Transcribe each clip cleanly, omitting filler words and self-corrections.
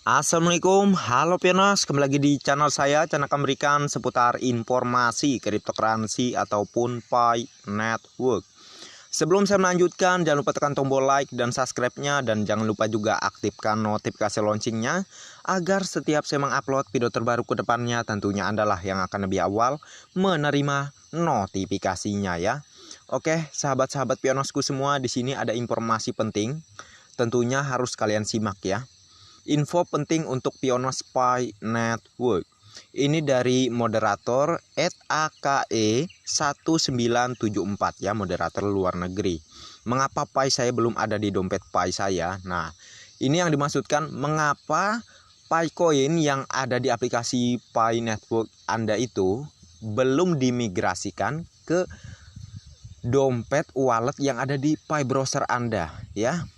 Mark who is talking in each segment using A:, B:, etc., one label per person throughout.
A: Assalamualaikum, halo Pionas, kembali lagi di channel saya. Channel akan memberikan seputar informasi cryptocurrency ataupun Pi Network. Sebelum saya melanjutkan, jangan lupa tekan tombol like dan subscribe-nya, dan jangan lupa juga aktifkan notifikasi launchingnya agar setiap saya mengupload video terbaru ke depannya, tentunya Anda lah yang akan lebih awal menerima notifikasinya ya. Oke, sahabat-sahabat Pionasku semua, di sini ada informasi penting, tentunya harus kalian simak ya. Info penting untuk Pionas Pi Network. Ini dari moderator @ake1974 ya, moderator luar negeri. Mengapa Pi saya belum ada di dompet Pi saya? Nah, ini yang dimaksudkan mengapa Pi Coin yang ada di aplikasi Pi Network Anda itu belum dimigrasikan ke dompet wallet yang ada di Pi browser Anda ya.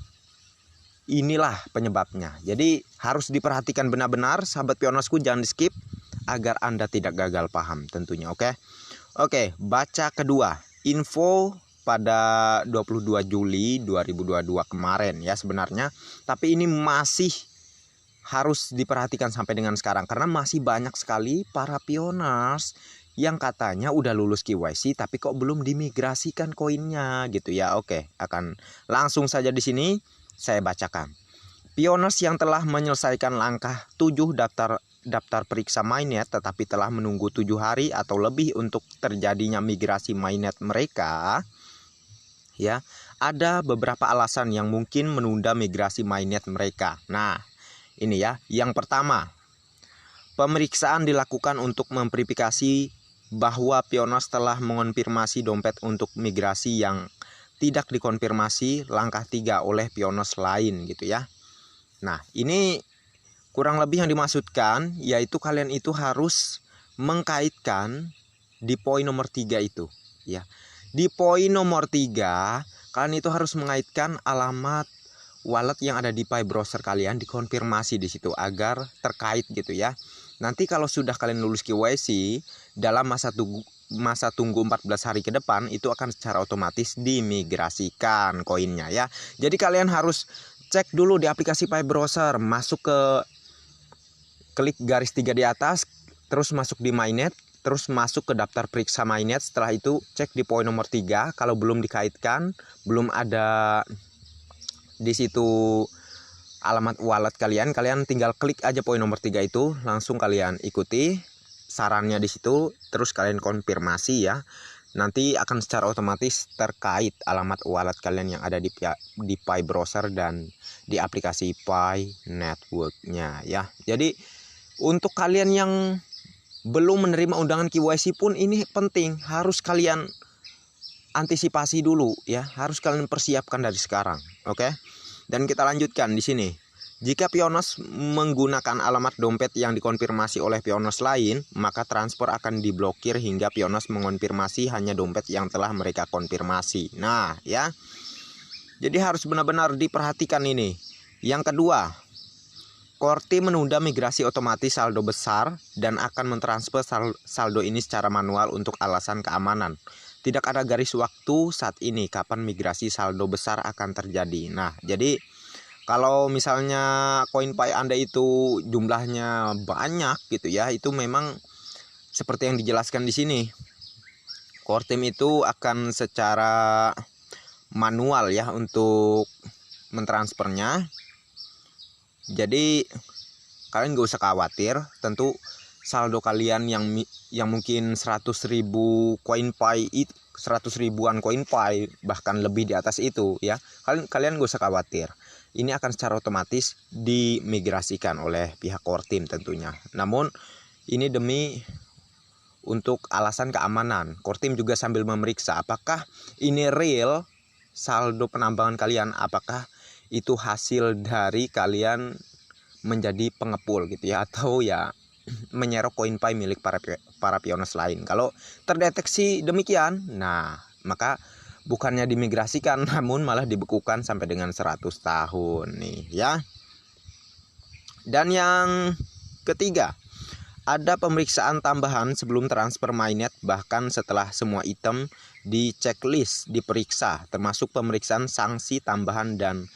A: Inilah penyebabnya. Jadi harus diperhatikan benar-benar sahabat Pionasku, jangan di skip agar Anda tidak gagal paham tentunya. Oke, baca kedua. Info pada 22 Juli 2022 kemarin ya sebenarnya, tapi ini masih harus diperhatikan sampai dengan sekarang karena masih banyak sekali para Pionas yang katanya udah lulus KYC tapi kok belum dimigrasikan koinnya gitu ya. Oke, akan langsung saja di sini saya bacakan. Pionas yang telah menyelesaikan langkah 7 daftar periksa mainnet tetapi telah menunggu 7 hari atau lebih untuk terjadinya migrasi mainnet mereka ya, ada beberapa alasan yang mungkin menunda migrasi mainnet mereka. Nah, ini ya. Yang pertama, pemeriksaan dilakukan untuk memverifikasi bahwa Pionas telah mengonfirmasi dompet untuk migrasi yang tidak dikonfirmasi langkah 3 oleh Pionas lain gitu ya. Nah, ini kurang lebih yang dimaksudkan yaitu kalian itu harus mengkaitkan di poin nomor 3 itu ya. Di poin nomor 3 kalian itu harus mengaitkan alamat wallet yang ada di Pi browser kalian, dikonfirmasi di situ agar terkait gitu ya. Nanti kalau sudah kalian lulus KYC dalam masa tunggu 14 hari ke depan itu akan secara otomatis dimigrasikan koinnya ya. Jadi kalian harus cek dulu di aplikasi Pi browser, masuk ke klik garis 3 di atas, terus masuk di mainnet, terus masuk ke daftar periksa mainnet. Setelah itu cek di poin nomor 3, kalau belum dikaitkan, belum ada di situ alamat wallet kalian tinggal klik aja poin nomor 3 itu, langsung kalian ikuti sarannya di situ, terus kalian konfirmasi ya. Nanti akan secara otomatis terkait alamat wallet kalian yang ada di Pi browser dan di aplikasi Pi Network-nya ya. Jadi untuk kalian yang belum menerima undangan KYC pun ini penting, harus kalian antisipasi dulu ya, harus kalian persiapkan dari sekarang. Oke. Dan kita lanjutkan di sini. Jika Pionas menggunakan alamat dompet yang dikonfirmasi oleh Pionas lain, maka transfer akan diblokir hingga Pionas mengonfirmasi hanya dompet yang telah mereka konfirmasi. Nah, ya. Jadi harus benar-benar diperhatikan ini. Yang kedua, Core Team menunda migrasi otomatis saldo besar dan akan mentransfer saldo ini secara manual untuk alasan keamanan. Tidak ada garis waktu saat ini kapan migrasi saldo besar akan terjadi. Nah, jadi kalau misalnya koin Pi Anda itu jumlahnya banyak gitu ya, itu memang seperti yang dijelaskan di sini. Core Team itu akan secara manual ya untuk mentransfernya. Jadi kalian gak usah khawatir, tentu saldo kalian yang mungkin 100.000 koin Pi, 100 ribuan koin Pi, bahkan lebih di atas itu ya, kalian gak usah khawatir. Ini akan secara otomatis dimigrasikan oleh pihak Core Team tentunya. Namun ini demi untuk alasan keamanan. Core Team juga sambil memeriksa apakah ini real saldo penambangan kalian, apakah itu hasil dari kalian menjadi pengepul gitu ya, atau ya menyerok koin Pi milik para Pionas lain. Kalau terdeteksi demikian, nah maka bukannya dimigrasikan namun malah dibekukan sampai dengan 100 tahun nih ya. Dan yang ketiga, ada pemeriksaan tambahan sebelum transfer mainnet, bahkan setelah semua item di checklist diperiksa, termasuk pemeriksaan sanksi tambahan dan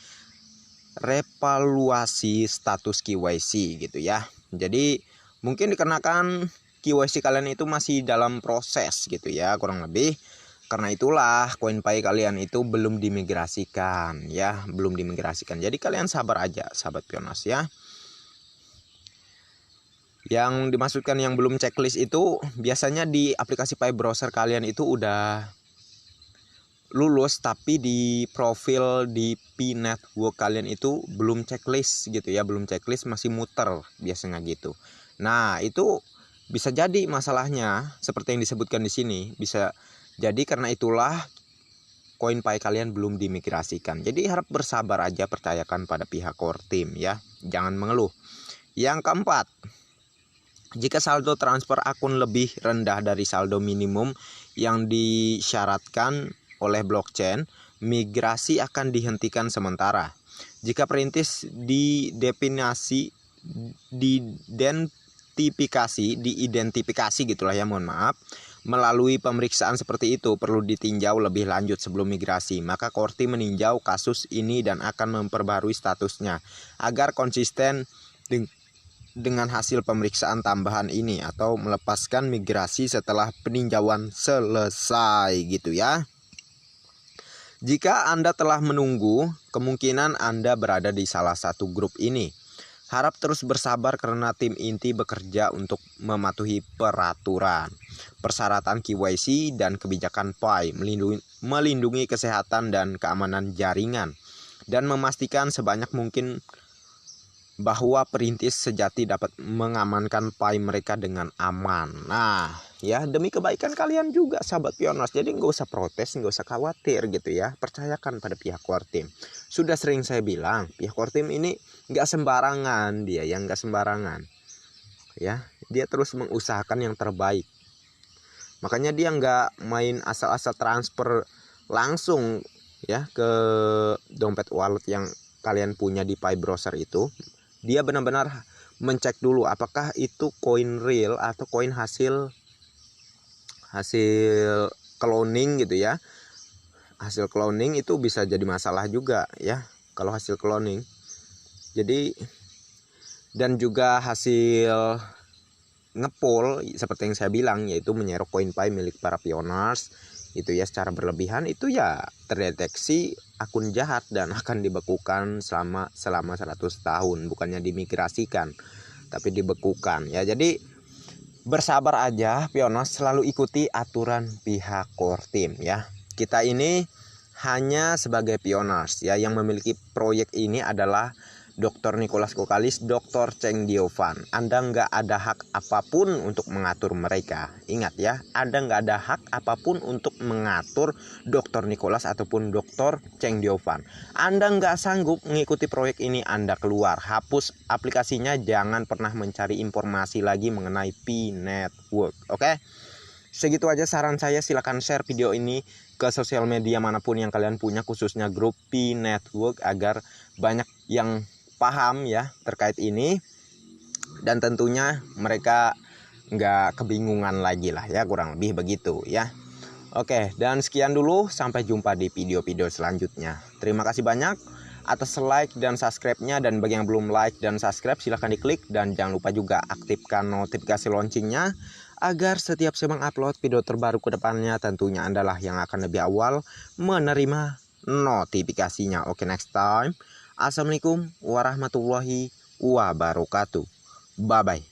A: revaluasi status KYC gitu ya. Jadi mungkin dikarenakan KYC kalian itu masih dalam proses gitu ya, kurang lebih. Karena itulah CoinPay kalian itu belum dimigrasikan ya, belum dimigrasikan. Jadi kalian sabar aja sahabat Pioners ya. Yang dimaksudkan yang belum checklist itu biasanya di aplikasi Pi browser kalian itu udah lulus, tapi di profil di Pi Network kalian itu belum checklist gitu ya, belum checklist, masih muter biasanya gitu. Nah, itu bisa jadi masalahnya seperti yang disebutkan di sini, bisa jadi karena itulah CoinPay kalian belum dimigrasikan. Jadi harap bersabar aja, percayakan pada pihak core team ya, jangan mengeluh. Yang keempat, jika saldo transfer akun lebih rendah dari saldo minimum yang disyaratkan oleh blockchain, migrasi akan dihentikan sementara. Jika perintis diidentifikasi gitulah ya, mohon maaf, melalui pemeriksaan seperti itu perlu ditinjau lebih lanjut sebelum migrasi. Maka core team meninjau kasus ini dan akan memperbarui statusnya agar konsisten dengan hasil pemeriksaan tambahan ini atau melepaskan migrasi setelah peninjauan selesai gitu ya. Jika Anda telah menunggu, kemungkinan Anda berada di salah satu grup ini. Harap terus bersabar karena tim inti bekerja untuk mematuhi peraturan, persyaratan KYC dan kebijakan Pi, melindungi kesehatan dan keamanan jaringan, dan memastikan sebanyak mungkin bahwa perintis sejati dapat mengamankan Pi mereka dengan aman. Nah ya, demi kebaikan kalian juga sahabat Pioners, jadi nggak usah protes, nggak usah khawatir gitu ya, percayakan pada pihak core team. Sudah sering saya bilang, pihak core team ini nggak sembarangan, dia yang nggak sembarangan ya, dia terus mengusahakan yang terbaik. Makanya dia nggak main asal-asal transfer langsung ya ke dompet wallet yang kalian punya di Pi browser itu. Dia benar-benar mencek dulu apakah itu koin real atau koin hasil cloning gitu ya. Hasil cloning itu bisa jadi masalah juga ya kalau hasil cloning. Jadi, dan juga hasil ngepool seperti yang saya bilang, yaitu menyerok koin Pi milik para Pioners itu ya secara berlebihan, itu ya terdeteksi akun jahat dan akan dibekukan selama 100 tahun, bukannya dimigrasikan tapi dibekukan ya. Jadi bersabar aja Pioners, selalu ikuti aturan pihak core team ya. Kita ini hanya sebagai Pioners ya, yang memiliki proyek ini adalah Dr. Nicholas Kokalis, Dr. Cheng Diovan. Anda nggak ada hak apapun untuk mengatur mereka. Ingat ya, Anda nggak ada hak apapun untuk mengatur Dr. Nicholas ataupun Dr. Cheng Diovan. Anda nggak sanggup mengikuti proyek ini, Anda keluar. Hapus aplikasinya, jangan pernah mencari informasi lagi mengenai Pi Network. Oke? Segitu aja saran saya, silahkan share video ini ke sosial media manapun yang kalian punya, khususnya grup Pi Network, agar banyak yang paham ya terkait ini, dan tentunya mereka nggak kebingungan lagi lah ya, kurang lebih begitu ya. Oke, dan sekian dulu, sampai jumpa di video-video selanjutnya. Terima kasih banyak atas like dan subscribe-nya, dan bagi yang belum like dan subscribe silahkan diklik, dan jangan lupa juga aktifkan notifikasi loncengnya agar setiap saya mengupload video terbaru ke depannya tentunya Anda lah yang akan lebih awal menerima notifikasinya. Oke, next time. Assalamualaikum warahmatullahi wabarakatuh. Bye bye.